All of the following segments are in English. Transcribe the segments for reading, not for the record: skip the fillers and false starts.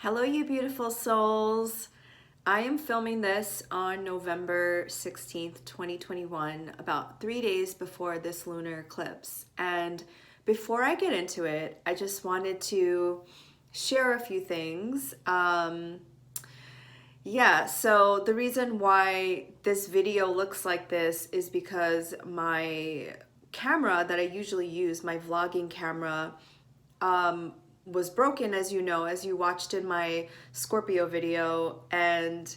Hello, you beautiful souls. I am filming this on November 16th, 2021, about 3 days before this lunar eclipse. And before I get into it, I just wanted to share a few things. So the reason why this video looks like this is because my camera that I usually use, my vlogging camera, was broken, as you know, as you watched in my Scorpio video, and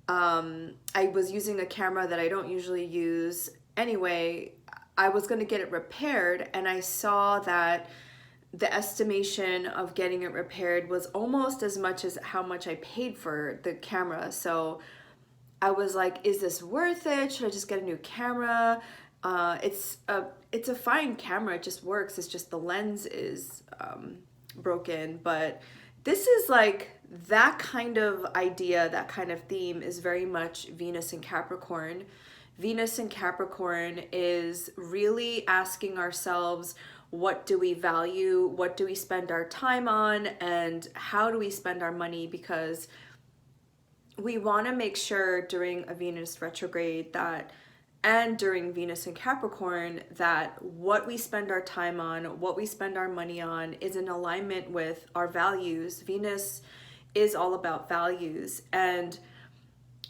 I was using a camera that I don't usually use anyway. I was going to get it repaired, and I saw that the estimation of getting it repaired was almost as much as how much I paid for the camera. So I was like, is this worth it? Should I just get a new camera? It's a fine camera. It just works. It's just the lens is broken. But this is like that kind of idea, that kind of theme is very much Venus and Capricorn. Venus and Capricorn is really asking ourselves, what do we value? What do we spend our time on? And how do we spend our money? Because we want to make sure during a Venus retrograde that, and during Venus and Capricorn, that what we spend our time on, what we spend our money on is in alignment with our values. Venus is all about values. And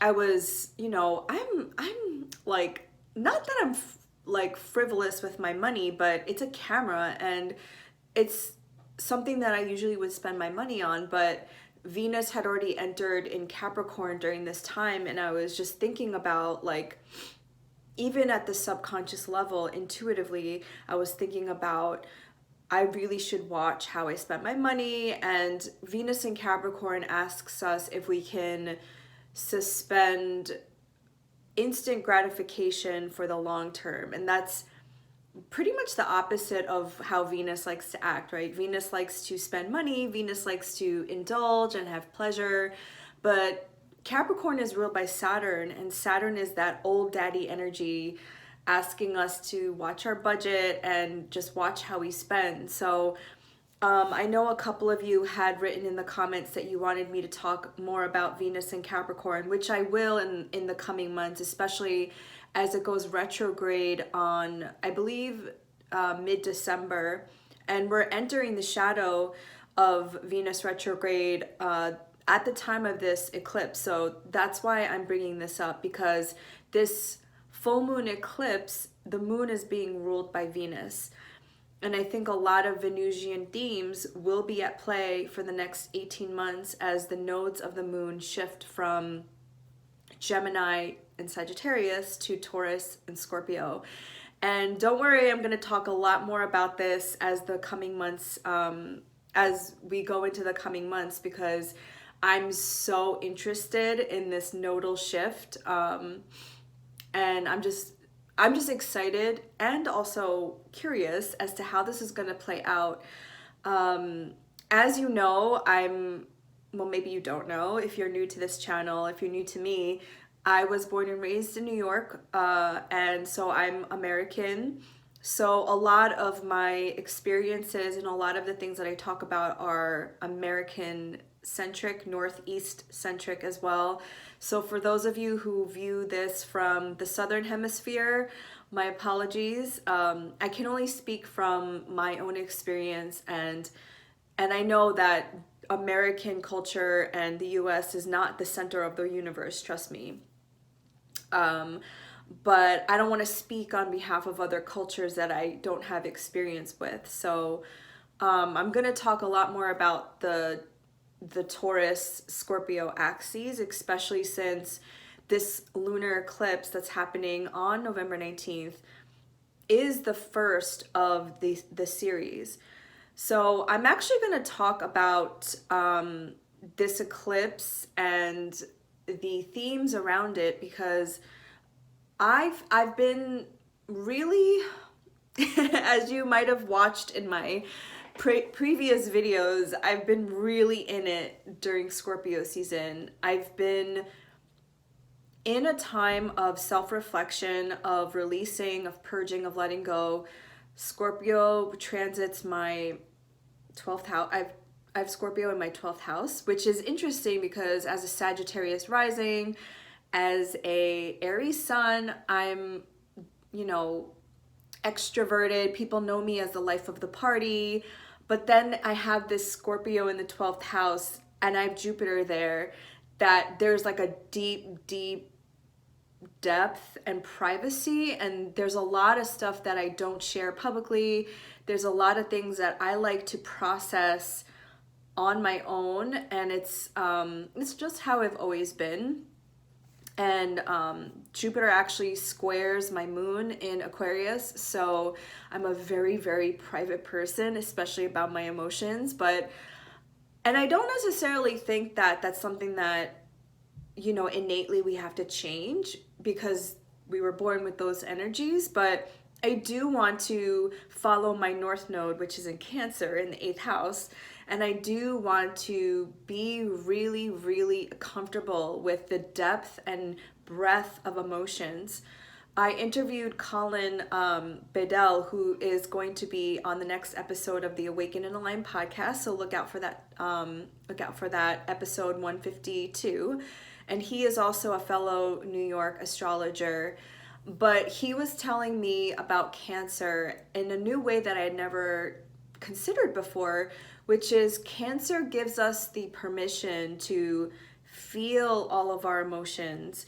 I was, I'm like, not that I'm like frivolous with my money, but it's a camera and it's something that I usually would spend my money on. But Venus had already entered in Capricorn during this time, and I was just thinking about, like, even at the subconscious level, intuitively, I was thinking about, I really should watch how I spent my money. And Venus in Capricorn asks us if we can suspend instant gratification for the long term. And that's pretty much the opposite of how Venus likes to act, right? Venus likes to spend money, Venus likes to indulge and have pleasure, but Capricorn is ruled by Saturn, and Saturn is that old daddy energy asking us to watch our budget and just watch how we spend. So I know a couple of you had written in the comments that you wanted me to talk more about Venus and Capricorn, which I will in the coming months, especially as it goes retrograde on, I believe, mid-December. And we're entering the shadow of Venus retrograde at the time of this eclipse. So that's why I'm bringing this up, because this full moon eclipse, the moon is being ruled by Venus. And I think a lot of Venusian themes will be at play for the next 18 months as the nodes of the moon shift from Gemini and Sagittarius to Taurus and Scorpio. And don't worry, I'm going to talk a lot more about this as the coming months, as we go into the coming months, because I'm so interested in this nodal shift. And I'm just excited and also curious as to how this is going to play out. As you know, well, maybe you don't know if you're new to this channel. If you're new to me, I was born and raised in New York, and so I'm American. So a lot of my experiences and a lot of the things that I talk about are American centric, Northeast centric as well. So for those of you who view this from the Southern Hemisphere, my apologies. I can only speak from my own experience, and I know that American culture and the US is not the center of the universe, trust me. But I don't want to speak on behalf of other cultures that I don't have experience with. So I'm going to talk a lot more about the Taurus Scorpio axes, especially since this lunar eclipse that's happening on November 19th is the first of the series. So I'm actually going to talk about this eclipse and the themes around it, because I've been really, as you might have watched in my previous videos, I've been really in it during Scorpio season. I've been in a time of self-reflection, of releasing, of purging, of letting go. Scorpio transits my 12th house. Scorpio in my 12th house, which is interesting because as a Sagittarius rising, as a Aries sun, I'm, you know, extroverted. People know me as the life of the party. But then I have this Scorpio in the 12th house and I have Jupiter there, that there's like a deep, deep depth and privacy, and there's a lot of stuff that I don't share publicly. There's a lot of things that I like to process on my own, and it's just how I've always been. And Jupiter actually squares my moon in Aquarius, so I'm a very, very private person, especially about my emotions. And I don't necessarily think that that's something that, you know, innately we have to change because we were born with those energies, but I do want to follow my North Node, which is in Cancer in the 8th house, and I do want to be really, really comfortable with the depth and breadth of emotions. I interviewed Colin Bedell, who is going to be on the next episode of the Awaken and Align podcast, so look out for that. Look out for that episode 152. And he is also a fellow New York astrologer. But he was telling me about Cancer in a new way that I had never considered before, which is Cancer gives us the permission to feel all of our emotions.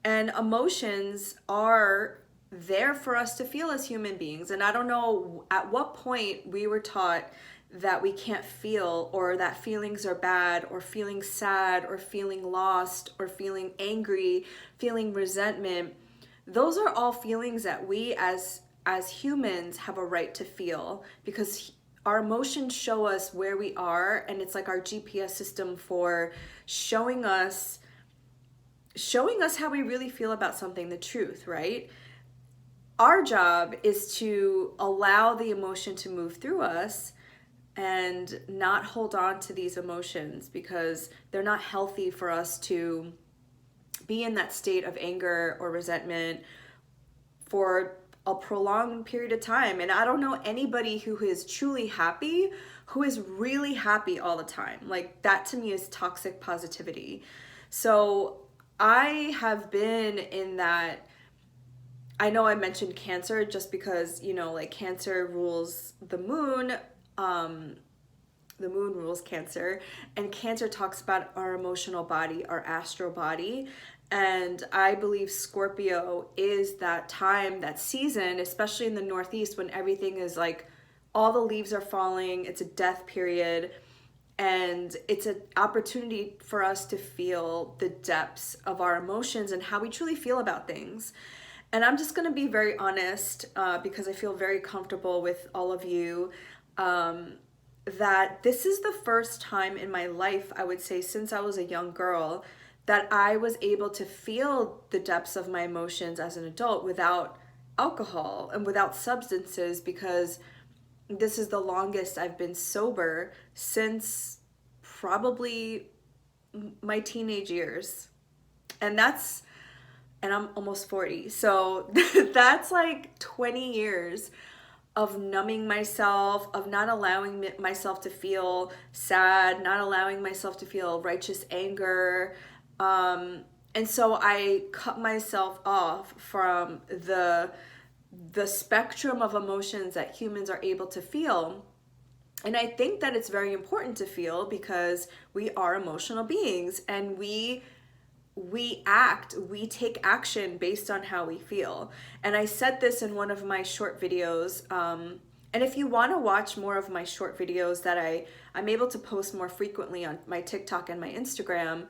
And emotions are there for us to feel as human beings. And I don't know at what point we were taught that we can't feel, or that feelings are bad, or feeling sad, or feeling lost, or feeling angry, feeling resentment. Those are all feelings that we as humans have a right to feel, because our emotions show us where we are, and it's like our GPS system for showing us how we really feel about something, the truth, right? Our job is to allow the emotion to move through us and not hold on to these emotions, because they're not healthy for us to be in that state of anger or resentment for a prolonged period of time. And I don't know anybody who is truly happy, who is really happy all the time. Like, that to me is toxic positivity. So I have been in that. I know I mentioned Cancer just because, you know, like Cancer rules the moon. The moon rules Cancer, and Cancer talks about our emotional body, our astral body. And I believe Scorpio is that time, that season, especially in the Northeast, when everything is like, all the leaves are falling, it's a death period, and it's an opportunity for us to feel the depths of our emotions and how we truly feel about things. And I'm just going to be very honest, because I feel very comfortable with all of you, that this is the first time in my life, I would say since I was a young girl, that I was able to feel the depths of my emotions as an adult without alcohol and without substances, because this is the longest I've been sober since probably my teenage years. And I'm almost 40. So that's like 20 years of numbing myself, of not allowing myself to feel sad, not allowing myself to feel righteous anger. And so I cut myself off from the spectrum of emotions that humans are able to feel. And I think that it's very important to feel, because we are emotional beings, and we take action based on how we feel. And I said this in one of my short videos. And if you want to watch more of my short videos that I'm able to post more frequently on my TikTok and my Instagram,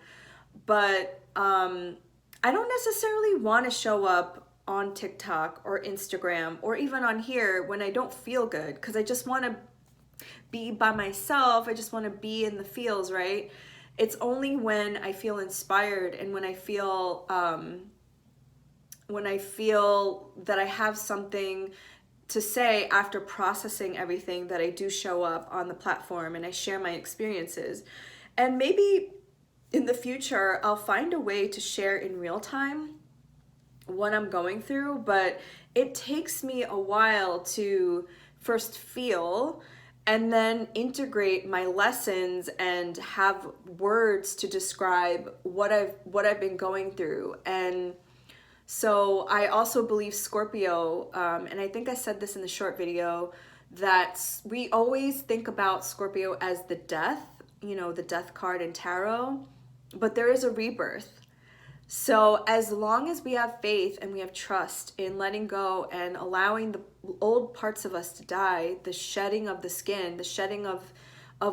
but I don't necessarily want to show up on TikTok or Instagram or even on here when I don't feel good, because I just want to be by myself. I just want to be in the feels, right? It's only when I feel inspired and when I feel that I have something to say after processing everything, that I do show up on the platform and I share my experiences. And maybe in the future, I'll find a way to share in real time what I'm going through, but it takes me a while to first feel and then integrate my lessons and have words to describe what I've been going through. And so I also believe Scorpio, and I think I said this in the short video, that we always think about Scorpio as the death, you know, the death card in tarot, but there is a rebirth. So as long as we have faith and we have trust in letting go and allowing the old parts of us to die, the shedding of the skin, the shedding of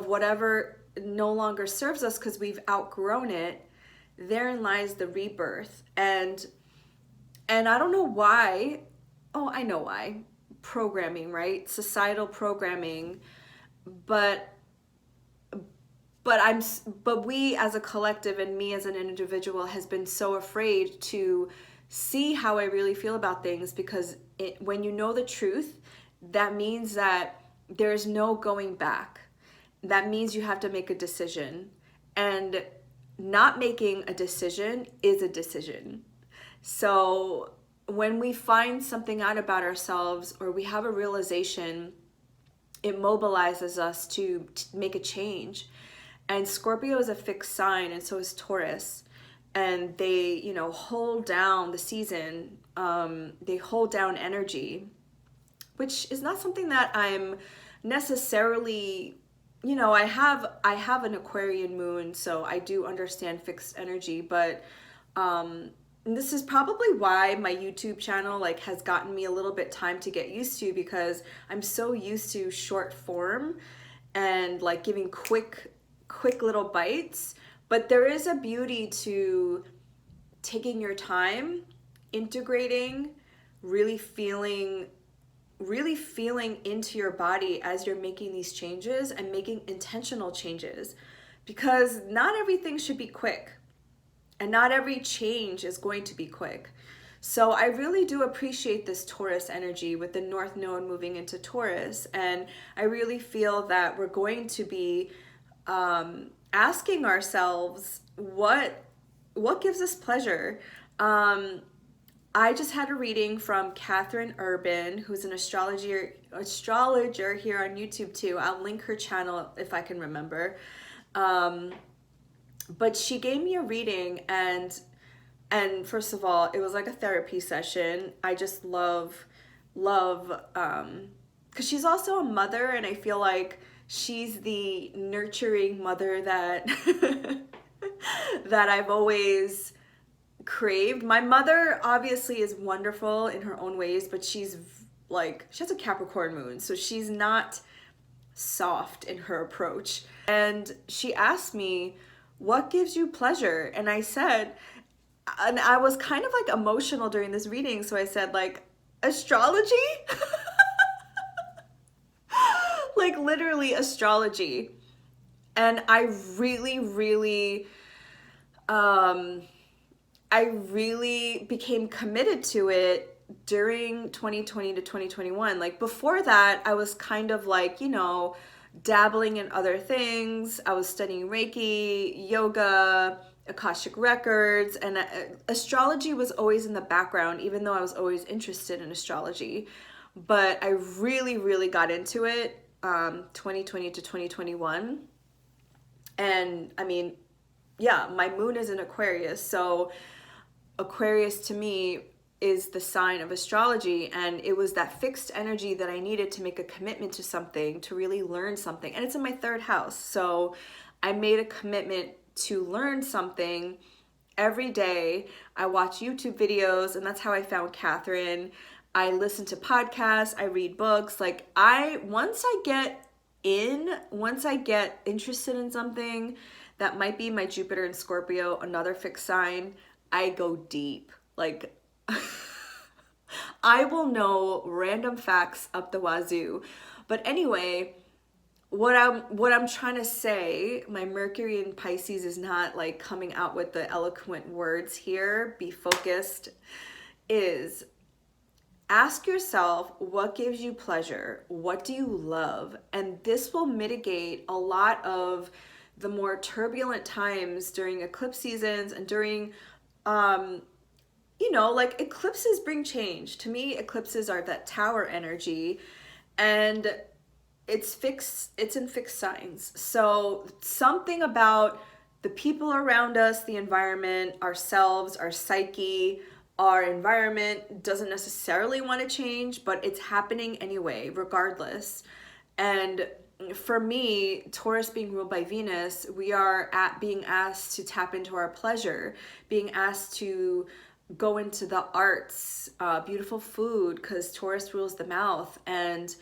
whatever no longer serves us because we've outgrown it, therein lies the rebirth. And I don't know why. Oh, I know why. Programming, right? Societal programming. But we as a collective and me as an individual has been so afraid to see how I really feel about things, because when you know the truth, that means that there's no going back. That means you have to make a decision. And not making a decision is a decision. So when we find something out about ourselves or we have a realization, it mobilizes us to make a change. And Scorpio is a fixed sign, and so is Taurus. And they, you know, hold down the season. They hold down energy, which is not something that I'm necessarily, you know, I have an Aquarian moon, so I do understand fixed energy, but this is probably why my YouTube channel like has gotten me a little bit time to get used to, because I'm so used to short form and like giving quick little bites. But there is a beauty to taking your time, integrating, really feeling into your body as you're making these changes and making intentional changes, because not everything should be quick and not every change is going to be quick. So I really do appreciate this Taurus energy with the North Node moving into Taurus, and I really feel that we're going to be asking ourselves what gives us pleasure. I just had a reading from Catherine Urban, who's an astrologer here on YouTube too. I'll link her channel if I can remember. But she gave me a reading, and first of all, it was like a therapy session. I just love, because she's also a mother, and I feel like she's the nurturing mother that that I've always craved. My mother obviously is wonderful in her own ways, but she's like, she has a Capricorn moon, so she's not soft in her approach. And she asked me, what gives you pleasure? And I said, and I was kind of like emotional during this reading, so I said like, astrology? Like literally astrology. And I really became committed to it during 2020 to 2021. Like before that, I was kind of like, you know, dabbling in other things. I was studying Reiki, yoga, Akashic records, and astrology was always in the background, even though I was always interested in astrology. But I really got into it 2020 to 2021. And I mean, yeah, my moon is in Aquarius, so Aquarius to me is the sign of astrology, and it was that fixed energy that I needed to make a commitment to something, to really learn something. And it's in my third house, so I made a commitment to learn something every day. I watch YouTube videos, and that's how I found Catherine. I listen to podcasts, I read books. Like once I get interested in something that might be my Jupiter in Scorpio, another fixed sign, I go deep. Like I will know random facts up the wazoo. But anyway, what I'm trying to say, my Mercury in Pisces is not like coming out with the eloquent words here, be focused, is ask yourself what gives you pleasure, what do you love, and this will mitigate a lot of the more turbulent times during eclipse seasons and during you know, like eclipses bring change. To me, eclipses are that tower energy, and it's in fixed signs. So something about the people around us, the environment, ourselves, our psyche, our environment doesn't necessarily want to change, but it's happening anyway, regardless. And for me, Taurus being ruled by Venus, we are being asked to tap into our pleasure, being asked to go into the arts, beautiful food, because Taurus rules the mouth, and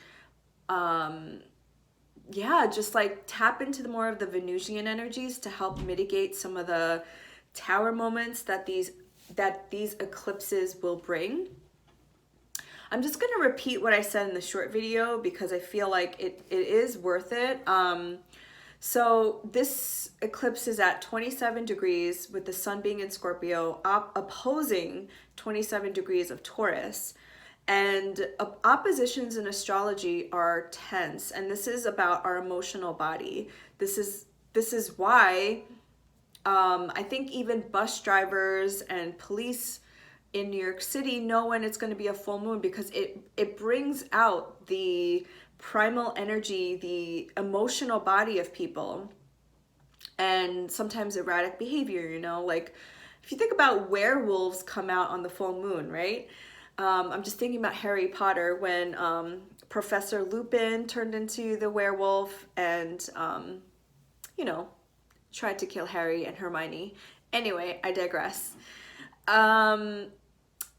yeah, just like tap into the more of the Venusian energies to help mitigate some of the tower moments that these eclipses will bring. I'm just going to repeat what I said in the short video because I feel like it is worth it. So this eclipse is at 27 degrees with the sun being in Scorpio, opposing 27 degrees of Taurus. And oppositions in astrology are tense, and this is about our emotional body. This is why I think even bus drivers and police in New York City know when it's going to be a full moon, because it brings out the primal energy, the emotional body of people, and sometimes erratic behavior, you know, like if you think about werewolves come out on the full moon, right? I'm just thinking about Harry Potter when Professor Lupin turned into the werewolf and, you know, tried to kill Harry and Hermione. Anyway, I digress.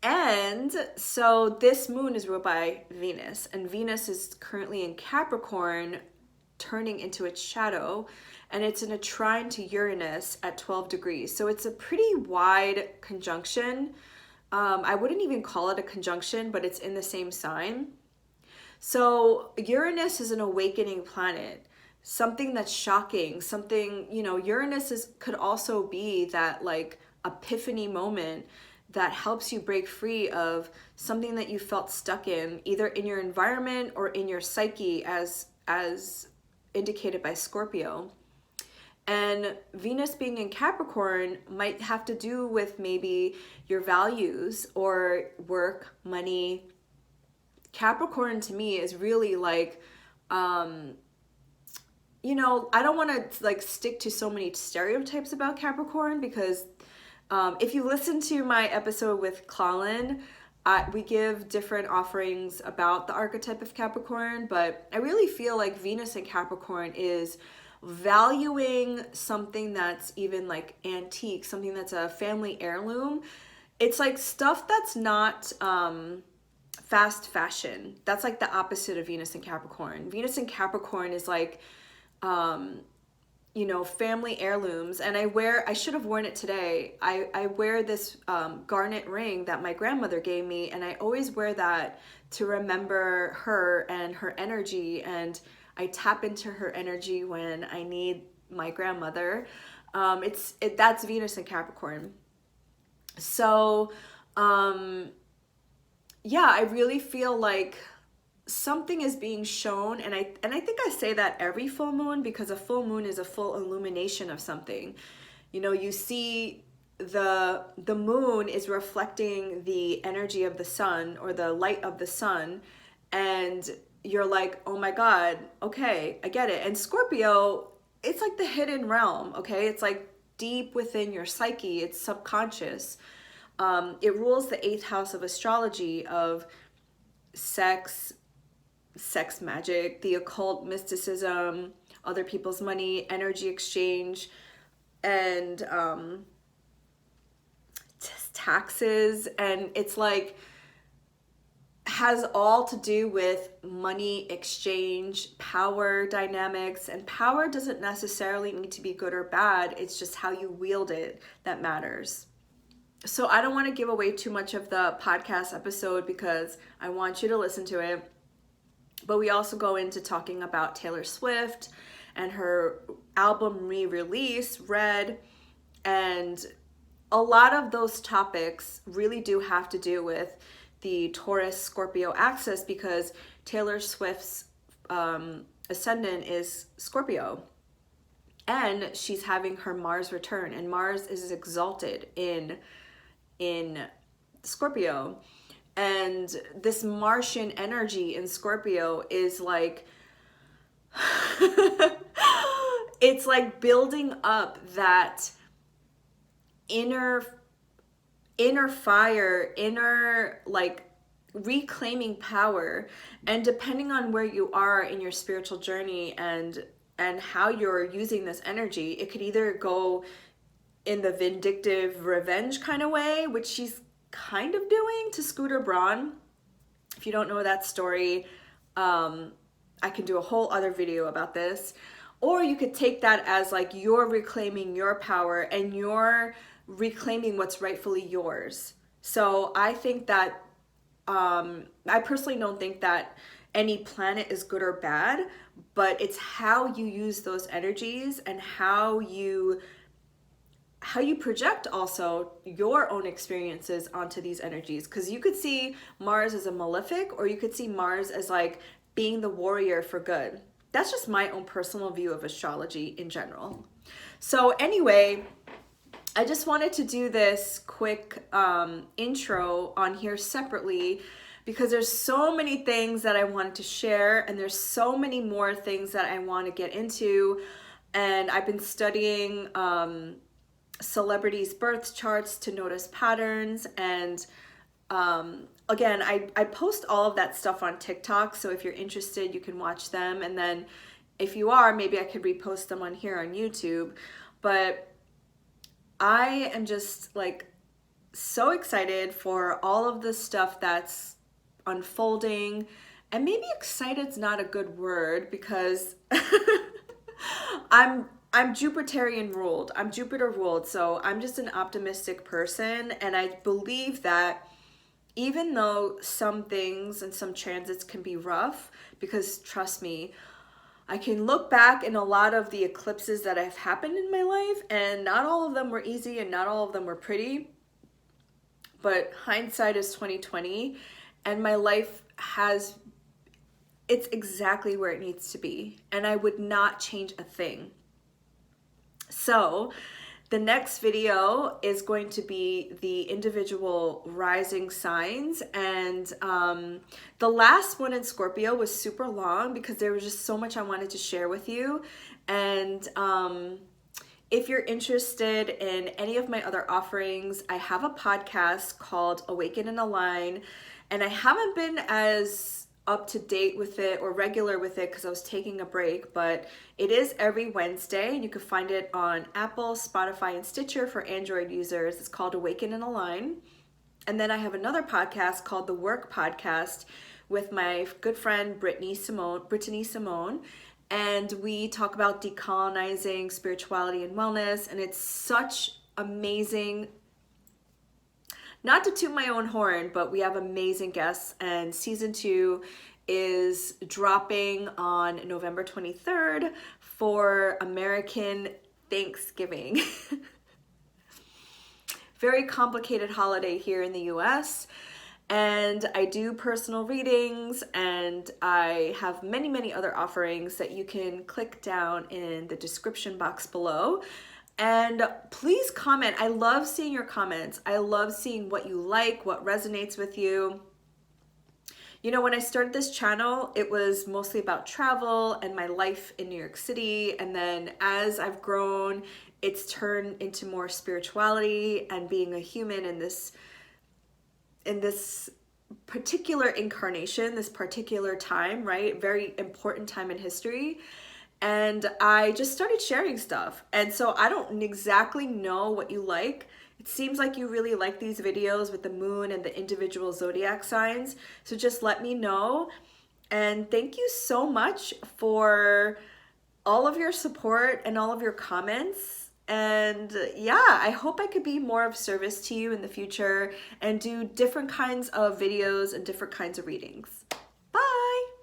And so this moon is ruled by Venus, and Venus is currently in Capricorn, turning into its shadow, and it's in a trine to Uranus at 12 degrees. So it's a pretty wide conjunction. I wouldn't even call it a conjunction, but it's in the same sign. So Uranus is an awakening planet, something that's shocking, something, you know, Uranus could also be that like epiphany moment that helps you break free of something that you felt stuck in, either in your environment or in your psyche, as indicated by Scorpio. And Venus being in Capricorn might have to do with maybe your values or work, money. Capricorn to me is really like, you know, I don't want to like stick to so many stereotypes about Capricorn, because if you listen to my episode with Colin, we give different offerings about the archetype of Capricorn, but I really feel like Venus in Capricorn is valuing something that's even like antique, something that's a family heirloom. It's like stuff that's not fast fashion. That's like the opposite of Venus in Capricorn. Venus in Capricorn is like, you know, family heirlooms. And I should have worn it today. I wear this garnet ring that my grandmother gave me, and I always wear that to remember her and her energy, and I tap into her energy when I need my grandmother. That's Venus in Capricorn. So, yeah, I really feel like something is being shown, and I think I say that every full moon, because a full moon is a full illumination of something. You know, you see the moon is reflecting the energy of the sun, or the light of the sun, and you're like, oh my God, okay, I get it. And Scorpio, it's like the hidden realm, okay? It's like deep within your psyche, it's subconscious. It rules the 8th house of astrology, of sex magic, the occult, mysticism, other people's money, energy exchange, and taxes. And it's like, has all to do with money exchange, power dynamics. And power doesn't necessarily need to be good or bad. It's just how you wield it that matters. So I don't want to give away too much of the podcast episode because I want you to listen to it. But we also go into talking about Taylor Swift and her album re-release, Red. And a lot of those topics really do have to do with the Taurus-Scorpio axis, because Taylor Swift's ascendant is Scorpio. And she's having her Mars return. And Mars is exalted in Scorpio. And this Martian energy in Scorpio is like It's like building up that inner fire, inner like reclaiming power. And depending on where you are in your spiritual journey and how you're using this energy, it could either go in the vindictive revenge kind of way, which she's kind of doing to Scooter Braun. If you don't know that story, I can do a whole other video about this. Or you could take that as like you're reclaiming your power and you're reclaiming what's rightfully yours. So I think that, I personally don't think that any planet is good or bad, but it's how you use those energies and how you project also your own experiences onto these energies. Because you could see Mars as a malefic, or you could see Mars as like being the warrior for good. That's just my own personal view of astrology in general. So anyway, I just wanted to do this quick intro on here separately, because there's so many things that I wanted to share, and there's so many more things that I want to get into. And I've been studying celebrities' birth charts to notice patterns. And again, I post all of that stuff on TikTok, so if you're interested, you can watch them. And then if you are, maybe I could repost them on here on YouTube. But I am just like so excited for all of the stuff that's unfolding. And maybe excited's not a good word, because I'm Jupiterian ruled. I'm Jupiter ruled. So I'm just an optimistic person. And I believe that even though some things and some transits can be rough, because trust me, I can look back in a lot of the eclipses that have happened in my life, and not all of them were easy and not all of them were pretty. But hindsight is 2020, and my life it's exactly where it needs to be. And I would not change a thing. So the next video is going to be the individual rising signs. And the last one in Scorpio was super long because there was just so much I wanted to share with you. And if you're interested in any of my other offerings, I have a podcast called Awaken and Align. And I haven't been as up to date with it or regular with it because I was taking a break, but it is every Wednesday, and you can find it on Apple, Spotify, and Stitcher for Android users. It's called Awaken and Align. And then I have another podcast called The Work Podcast with my good friend Brittany Simone, and we talk about decolonizing spirituality and wellness, and it's such amazing. Not to toot my own horn, but we have amazing guests, and season 2 is dropping on November 23rd for American Thanksgiving. Very complicated holiday here in the US. And I do personal readings, and I have many, many other offerings that you can click down in the description box below. And please comment. I love seeing your comments. I love seeing what you like, what resonates with you. You know, when I started this channel, it was mostly about travel and my life in New York City. And then as I've grown, it's turned into more spirituality and being a human in this particular incarnation, this particular time, right? Very important time in history. And I just started sharing stuff. And so I don't exactly know what you like. It seems like you really like these videos with the moon and the individual zodiac signs. So just let me know. And thank you so much for all of your support and all of your comments. And yeah, I hope I could be more of service to you in the future and do different kinds of videos and different kinds of readings.